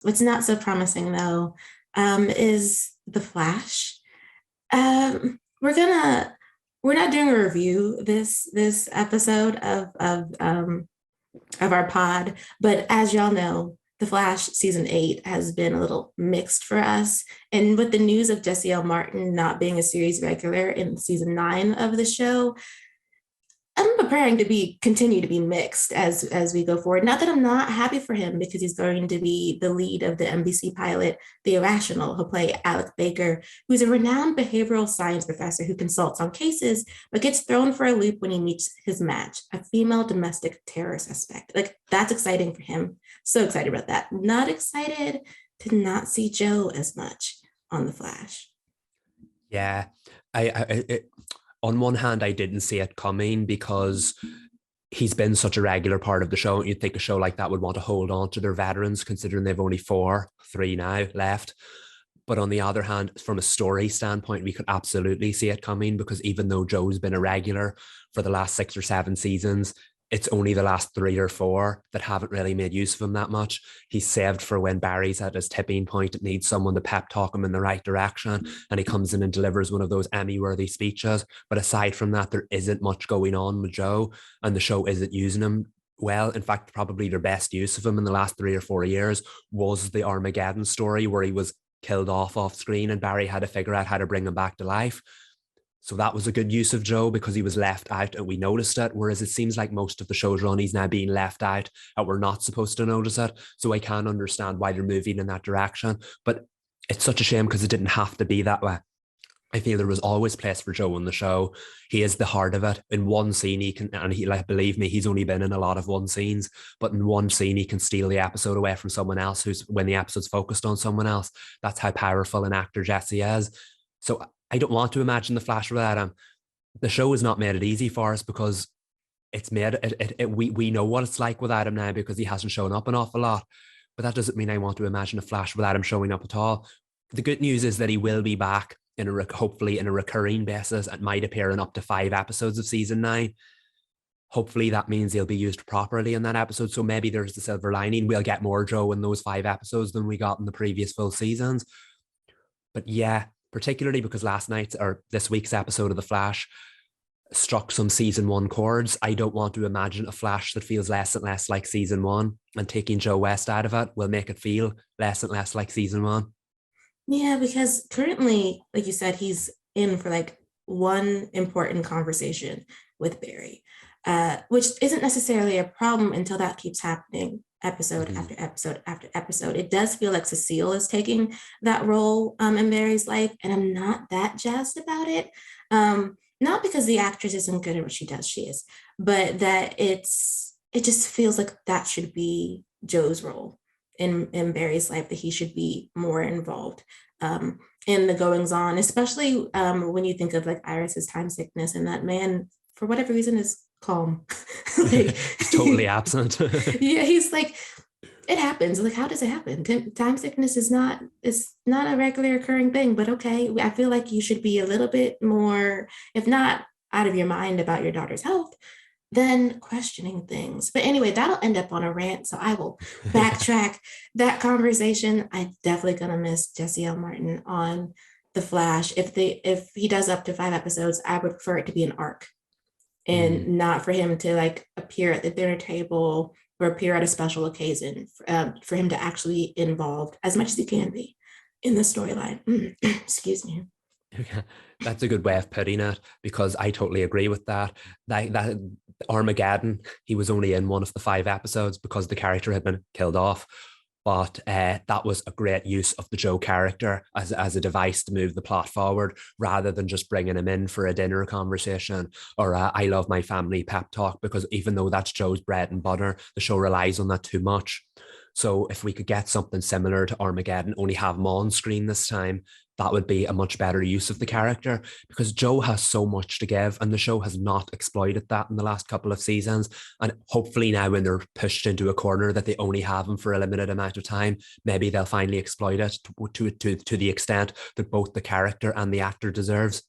What's not so promising though, is the Flash. We're gonna we're not doing a review this episode of our pod, but as y'all know, the Flash season 8 has been a little mixed for us, and with the news of Jesse L. Martin not being a series regular in season 9 of the show, I'm preparing to be continue to be mixed as we go forward. Not that I'm not happy for him because he's going to be the lead of the NBC pilot, The Irrational. He'll play Alec Baker, who's a renowned behavioral science professor who consults on cases but gets thrown for a loop when he meets his match, a female domestic terror suspect. Like that's exciting for him. So excited about that. Not excited to not see Joe as much on The Flash. Yeah, on one hand, I didn't see it coming because he's been such a regular part of the show. You'd think a show like that would want to hold on to their veterans, considering they've only three now left. But on the other hand, from a story standpoint, we could absolutely see it coming because even though Joe's been a regular for the last 6 or 7 seasons, it's only the last 3 or 4 that haven't really made use of him that much. He's saved for when Barry's at his tipping point. It needs someone to pep talk him in the right direction. And he comes in and delivers one of those Emmy-worthy speeches. But aside from that, there isn't much going on with Joe, and the show isn't using him well. In fact, probably their best use of him in the last 3 or 4 years was the Armageddon story where he was killed off screen and Barry had to figure out how to bring him back to life. So that was a good use of Joe because he was left out and we noticed it. Whereas it seems like most of the show's run, he's now being left out and we're not supposed to notice it. So I can understand why they're moving in that direction. But it's such a shame because it didn't have to be that way. I feel there was always place for Joe in the show. He is the heart of it. In one scene, he can, and he, like, believe me, he's only been in a lot of one scenes, but in one scene, he can steal the episode away from someone else when the episode's focused on someone else. That's how powerful an actor Jesse is. So I don't want to imagine the Flash without him. The show has not made it easy for us because it's made we know what it's like without him now because he hasn't shown up an awful lot. But that doesn't mean I want to imagine a Flash without him showing up at all. The good news is that he will be back hopefully in a recurring basis and might appear in up to 5 episodes of season 9. Hopefully that means he'll be used properly in that episode. So maybe there's the silver lining. We'll get more Joe in those 5 episodes than we got in the previous full seasons. But yeah, particularly because this week's episode of The Flash struck some season 1 chords. I don't want to imagine a Flash that feels less and less like season 1, and taking Joe West out of it will make it feel less and less like season 1. Yeah, because currently, like you said, he's in for like one important conversation with Barry, which isn't necessarily a problem until that keeps happening episode after episode after episode. It does feel like Cecile is taking that role in Barry's life, and I'm not that jazzed about it. Not because the actress isn't good at what she does, she is, but that it just feels like that should be Joe's role in Barry's life, that he should be more involved in the goings on, especially when you think of like Iris's time sickness, and that man, for whatever reason, is calm. Like, he's totally absent. Yeah, he's like, it happens. Like, how does it happen? Time sickness is not a regular occurring thing, but okay. I feel like you should be a little bit more, if not out of your mind about your daughter's health, then questioning things. But anyway, that'll end up on a rant, so I will backtrack that conversation. I'm definitely gonna miss Jesse L. Martin on The Flash. If he does up to 5 episodes, I would prefer it to be an arc and not for him to like appear at the dinner table or appear at a special occasion, for him to actually be involved as much as he can be in the storyline. Excuse me. That's a good way of putting it, because I totally agree with that. That Armageddon, he was only in one of the 5 episodes because the character had been killed off. But that was a great use of the Joe character as a device to move the plot forward, rather than just bringing him in for a dinner conversation or a I love my family pep talk, because even though that's Joe's bread and butter, the show relies on that too much. So if we could get something similar to Armageddon, only have him on screen this time, that would be a much better use of the character, because Joe has so much to give and the show has not exploited that in the last couple of seasons. And hopefully now, when they're pushed into a corner that they only have him for a limited amount of time, maybe they'll finally exploit it to the extent that both the character and the actor deserves.